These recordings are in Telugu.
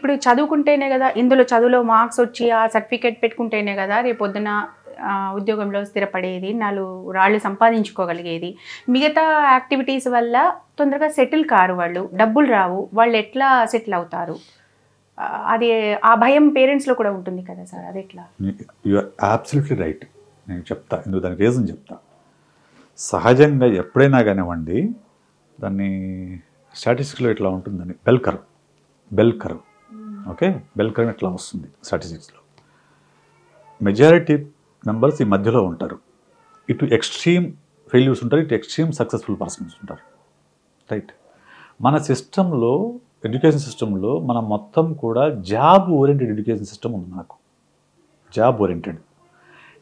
ఇప్పుడు చదువుకుంటేనే కదా, ఇందులో చదువులో మార్క్స్ వచ్చి ఆ సర్టిఫికేట్ పెట్టుకుంటేనే కదా రేపొద్దున ఉద్యోగంలో స్థిరపడేది, 4 రాళ్ళు సంపాదించుకోగలిగేది. మిగతా యాక్టివిటీస్ వల్ల తొందరగా సెటిల్ కారు వాళ్ళు, డబ్బులు రావు, వాళ్ళు ఎట్లా సెటిల్ అవుతారు? అది ఆ భయం పేరెంట్స్లో కూడా ఉంటుంది కదా సార్, అది ఎట్లా? You are absolutely right. నేను చెప్తా, ఎందుకు దానికి రీజన్ చెప్తా. సహజంగా ఎప్పుడైనా కానివ్వండి, దాన్ని స్టాటిస్టిక్స్లో ఇట్లా ఉంటుందని bell curve okay, bell curve ఇట్లా వస్తుంది స్టాటిస్టిక్స్లో. మెజారిటీ మెంబర్స్ ఈ మధ్యలో ఉంటారు. ఇటు ఎక్స్ట్రీమ్ ఫెయిల్యూర్స్ ఉంటారు, ఇటు ఎక్స్ట్రీమ్ సక్సెస్ఫుల్ పర్సన్స్ ఉంటారు. రైట్. మన సిస్టంలో, ఎడ్యుకేషన్ సిస్టంలో మనం మొత్తం కూడా జాబ్ ఓరియంటెడ్ ఎడ్యుకేషన్ సిస్టమ్ ఉంది మనకు, జాబ్ ఓరియంటెడ్.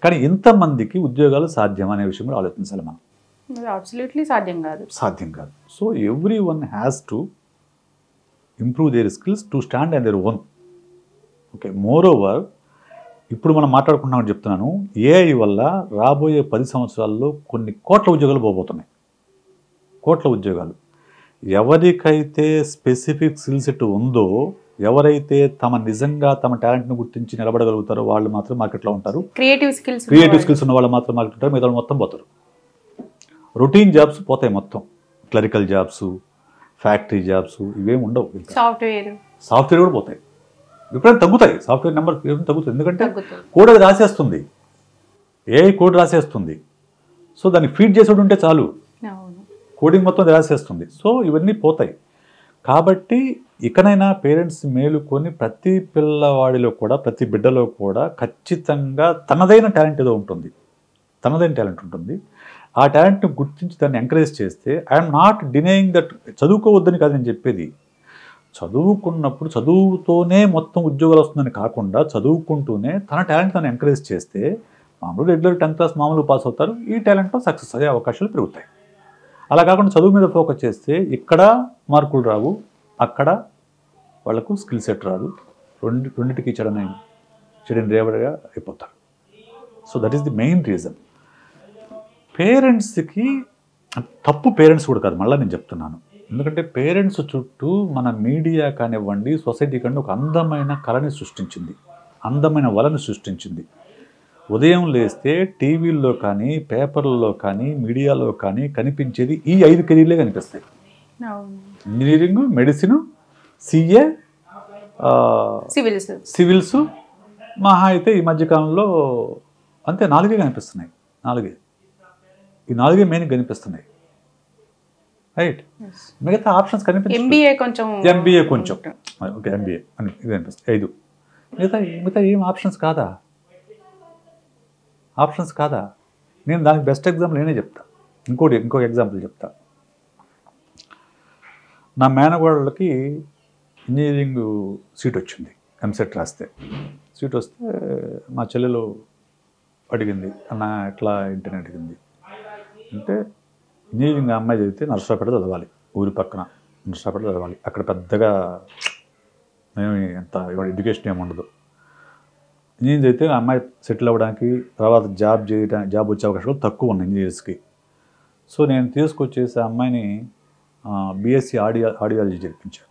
కానీ ఇంతమందికి ఉద్యోగాలు సాధ్యం అనే విషయం కూడా ఆలోచించాలి మనం. అబ్సల్యూట్లీ సాధ్యం కాదు. So every one has to improve their skills to stand and their own. Okay, more over ఇప్పుడు మనం మాట్లాడుకుంటున్నామని చెప్తున్నాను, ఏఐ వల్ల రాబోయే 10 సంవత్సరాల్లో కొన్ని కోట్ల ఉద్యోగాలు పోబోతున్నాయి. కోట్ల ఉద్యోగాలు. ఎవరికైతే స్పెసిఫిక్ స్కిల్ సెట్ ఉందో, ఎవరైతే నిజంగా తమ టాలెంట్ను గుర్తించి నిలబడగలుగుతారో వాళ్ళు మాత్రం మార్కెట్లో ఉంటారు. క్రియేటివ్ స్కిల్స్ ఉన్న వాళ్ళు మాత్రం మార్కెట్ ఉంటారు, మిగతా మొత్తం పోతారు. రొటీన్ జాబ్స్ పోతాయి మొత్తం, క్లరికల్ జాబ్స్, ఫ్యాక్టరీ జాబ్స్ ఇవేమి ఉండవు. సాఫ్ట్వేర్ కూడా పోతాయి, ఎప్పుడైనా తగ్గుతాయి. సాఫ్ట్వేర్ నెంబర్ తగ్గుతుంది, ఎందుకంటే కోడ్ అది రాసేస్తుంది, ఏఐ కోడ్ రాసేస్తుంది. సో దాన్ని ఫీడ్ చేసేది ఉంటే చాలు, కోడింగ్ మొత్తం అది రాసేస్తుంది. సో ఇవన్నీ పోతాయి. కాబట్టి ఇకనైనా పేరెంట్స్ మేలుకొని ప్రతి పిల్లవాడిలో కూడా, ప్రతి బిడ్డలో కూడా ఖచ్చితంగా తనదైన టాలెంట్ ఏదో ఉంటుంది, తనదైన టాలెంట్ ఉంటుంది. ఆ టాలెంట్ని గుర్తించి దాన్ని ఎంకరేజ్ చేస్తే, ఐఎమ్ నాట్ డినయింగ్ దట్ చదువుకోవద్దని కాదు నేను చెప్పేది. చదువుకున్నప్పుడు చదువుతోనే మొత్తం ఉద్యోగాలు వస్తుందని కాకుండా, చదువుకుంటూనే తన టాలెంట్ తను ఎంకరేజ్ చేస్తే మామూలు రెగ్యులర్ 10th క్లాస్ మామూలు పాస్ అవుతారు, ఈ టాలెంట్లో సక్సెస్ అయ్యే అవకాశాలు పెరుగుతాయి. అలా కాకుండా చదువు మీద ఫోకస్ చేస్తే ఇక్కడ మార్కులు రావు, అక్కడ వాళ్లకు స్కిల్ సెట్ రాదు, రెండింటికి చెడని రేవడిగా అయిపోతారు. So that is the main reason. పేరెంట్స్కి తప్పు పేరెంట్స్ కూడా కాదు, మళ్ళీ నేను చెప్తున్నాను. ఎందుకంటే పేరెంట్స్ చుట్టూ మన మీడియా కానివ్వండి, సొసైటీ కానీ ఒక అందమైన కళని సృష్టించింది, అందమైన వలని సృష్టించింది. ఉదయం లేస్తే టీవీల్లో కానీ, పేపర్లలో కానీ, మీడియాలో కానీ కనిపించేది ఈ 5 కెరీర్లే కనిపిస్తాయి. ఇంజనీరింగ్, మెడిసిన్, సిఏ, సివిల్స్, మహా అయితే ఈ మధ్యకాలంలో అంతే 4 కనిపిస్తున్నాయి. 4 ఈ 4 మెయిన్ కనిపిస్తున్నాయి. రైట్. మిగతా ఆప్షన్స్ కనిపిస్తాయి. ఎంబీఏ కొంచెం ఓకే, ఎంబీఏ అని ఇది కనిపిస్తాయి 5. మిగతా ఏం ఆప్షన్స్ కాదా? నేను దానికి బెస్ట్ ఎగ్జాంపుల్ నేనే చెప్తా. ఇంకో ఎగ్జాంపుల్ చెప్తా. నా మేనగోడలకి ఇంజనీరింగ్ సీట్ వచ్చింది, ఎంసెట్ రాస్తే. సీట్ వస్తే మా చెల్లెలు అడిగింది, అన్న ఎట్లా ఏంటని అడిగింది. అంటే ఇంజనీరింగ్ అమ్మాయి చదివితే నర్సరావుపేట చదవాలి, ఊరి పక్కన నర్సరావుపేట చదవాలి. అక్కడ పెద్దగా ఎంత ఎడ్యుకేషన్ ఏమి ఉండదు. ఇంజనీరింగ్ చదివితే అమ్మాయి సెటిల్ అవ్వడానికి, తర్వాత జాబ్ వచ్చే అవకాశాలు తక్కువ ఉన్నాయి ఇంజనీర్స్కి. సో నేను తీసుకొచ్చేసి ఆ అమ్మాయిని బీఎస్సీ ఆడియాలజీ చేర్పించాను.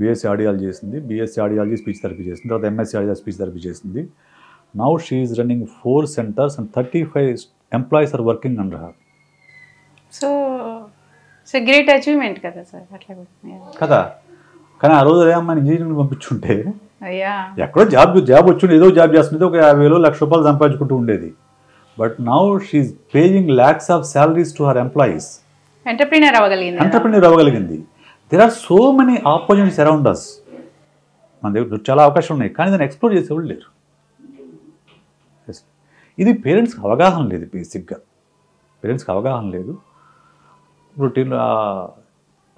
బీఎస్సీ ఆడియాలజీ చేసింది, బీఎస్సీ ఆడియాలజీ స్పీచ్ థెరపీ చేసింది, తర్వాత ఎంఎస్సీ ఆడియాలజీ స్పీచ్ థెరపీ చేసింది. Now she is running 4 centers and 35 employees are working under her. So great achievement కదా సార్, అట్లా కదా. కానీ ఆ రోజు అదే అమ్మాయిని ఇంజనీరింగ్ పంపించుంటే ఎక్కడో జాబ్ వచ్చి ఏదో జాబ్ చేస్తుంటే ఒక 50,000 లక్ష రూపాయలు సంపాదించుకుంటూ ఉండేది. But now she paying lakhs of salaries to her employees. Entrepreneur అవ్వగలిగింది. There are so many opportunities around us. మన దగ్గర చాలా అవకాశాలు ఉన్నాయి, కానీ దాన్ని ఎక్స్ప్లోర్ చేసేవాళ్ళు లేరు. ఇది పేరెంట్స్కి అవగాహన లేదు. బేసిక్గా పేరెంట్స్కి అవగాహన లేదు. రొటీన్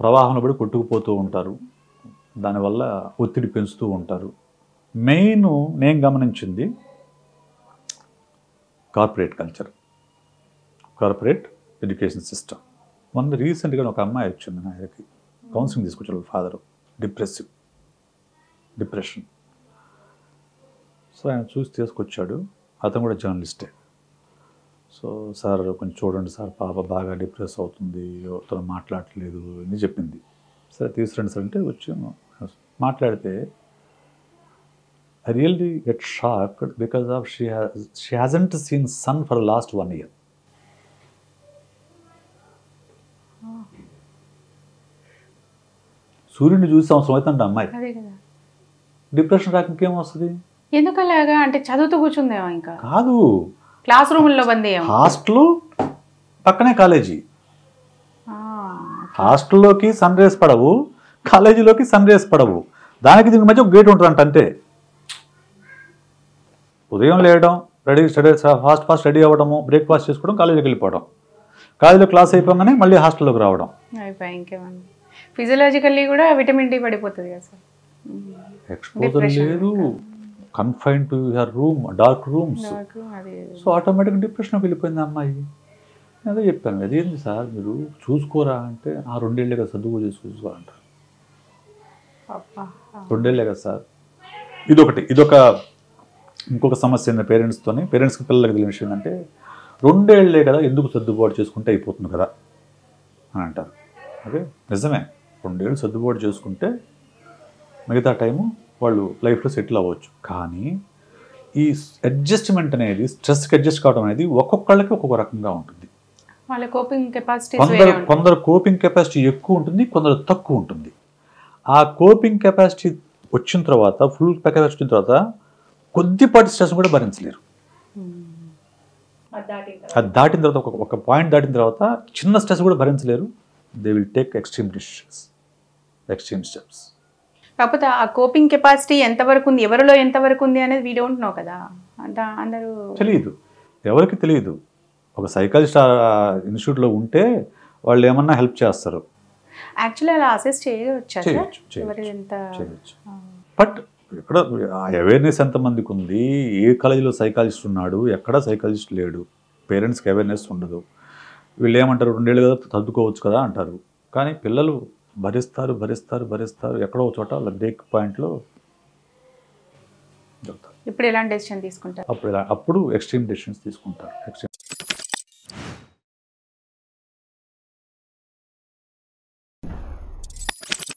ప్రవాహంలో పడి కొట్టుకుపోతూ ఉంటారు, దానివల్ల ఒత్తిడి పెంచుతూ ఉంటారు. మెయిన్ నేను గమనించింది corporate culture, corporate education system. రీసెంట్గా ఒక అమ్మాయి వచ్చింది నా దగ్గరికి, కౌన్సిలింగ్ తీసుకొచ్చారు. వాళ్ళ ఫాదరు డిప్రెషన్. సో ఆయన చూసి తీసుకొచ్చాడు. అతను కూడా జర్నలిస్టే. సో సార్ కొంచెం చూడండి సార్, పాప బాగా డిప్రెస్ అవుతుంది, ఎవరితో మాట్లాడట్లేదు అని చెప్పింది. సరే తీసుకురండి సార్ అంటే వచ్చి మాట్లాడితే I really get shocked because of she hasn't seen sun for the last 1 year. సూర్యుడిని చూసి సంవత్సరం అవుతుంట అమ్మాయి. అదే కదా. డిప్రెషన్ రాక ఇంకేం వస్తుంది? ఎందుకలాగా అంటే చదువుతూ కూర్చుందేమో ఇంకా. కాదు, క్లాస్ రూమ్లో బంద్ అయ్యాము. హాస్టల్ పక్కనే కాలేజీ. హాస్టల్లోకి సన్ రేస్ పడవు, కాలేజీలోకి సన్ రేస్ పడవు. దానికి దీనికి మధ్య ఒక గేట్ ఉంటుందంట అంతే. ఉదయం లేయడం, రెడీ స్టడీ ఫాస్ట్ రెడీ అవ్వడము, బ్రేక్ఫాస్ట్ చేసుకోవడం, కాలేజీకి వెళ్ళిపోవడం, కాలేజీలో క్లాస్ అయిపోగానే మళ్ళీ హాస్టల్లోకి రావడం. అయిపోయి ఇంకేమన్నా ఫిజియలాజికల్లీ కూడా విటమిన్ డి పడిపోతుంది కదా సార్. ఎక్స్పోజర్ లేదు, confine to your room, dark rooms. So ఆటోమేటిక్గా డిప్రెషన్కి వెళ్ళిపోయింది అమ్మాయి. అదే చెప్పాను, అదేంటి సార్ మీరు చూసుకోరా అంటే, ఆ 2 ఏళ్ళే కదా సర్దుకో చూసుకోవాలంటారు. 2 ఏళ్ళే కదా సార్. ఇదొక ఇంకొక సమస్య ఏంటంటే పేరెంట్స్కి పిల్లలకి తెలియని విషయం ఏంటంటే, 2 ఏళ్ళే కదా ఎందుకు సర్దుబాటు చేసుకుంటే అయిపోతుంది కదా అని అంటారు. అదే నిజమే, 2 ఏళ్ళు సర్దుబాటు చేసుకుంటే మిగతా టైము వాళ్ళు లైఫ్లో సెటిల్ అవ్వచ్చు. కానీ ఈ అడ్జస్ట్మెంట్ అనేది, స్ట్రెస్కి అడ్జస్ట్ కావడం అనేది ఒక్కొక్కళ్ళకి ఒక్కొక్క రకంగా ఉంటుంది. వాళ్ళ కోపింగ్ కెపాసిటీ కొందరు కోపింగ్ కెపాసిటీ ఎక్కువ ఉంటుంది, కొందరు తక్కువ ఉంటుంది. ఆ కోపింగ్ కెపాసిటీ వచ్చిన తర్వాత, ఫుల్ కెపాసిటీ వచ్చిన తర్వాత కొద్దిపాటి స్ట్రెస్ కూడా భరించలేరు. అది దాటిన తర్వాత ఒక పాయింట్ దాటిన తర్వాత చిన్న స్ట్రెస్ కూడా భరించలేరు. They will take extreme decisions, extreme steps. కాకపోతే ఆ కోపింగ్ కెపాసిటీ ఎంతవరకు ఉంది, ఎవరిలో ఎంతవరకు ఉంది అనేది వీ డోంట్ నో కదా. అంత అందరూ తెలియదు, ఎవరికి తెలియదు. ఒక సైకాలజిస్ట్ ఇన్స్టిట్యూట్లో ఉంటే వాళ్ళు ఏమన్నా హెల్ప్ చేస్తారు. యాక్చువల్లీ అలా అసెస్ చేయవచ్చు. బట్ ఇక్కడ అవేర్నెస్ ఎంతమందికి ఉంది, ఏ కాలేజీలో సైకాలజిస్ట్ ఉన్నాడు, ఎక్కడ సైకాలజిస్ట్ లేడు, పేరెంట్స్కి అవేర్నెస్ ఉండదు. వీళ్ళు ఏమంటారు, 2 ఏళ్ళు కదా తద్దుకోవచ్చు కదా అంటారు. కానీ పిల్లలు భరిస్తారు, ఎక్కడో చోట వాళ్ళ బ్రేక్ పాయింట్లో ఇప్పుడు ఎలాంటి డెసిషన్ తీసుకుంటారు? అప్పుడు ఎక్స్ట్రీమ్ డెసిషన్స్ తీసుకుంటారు.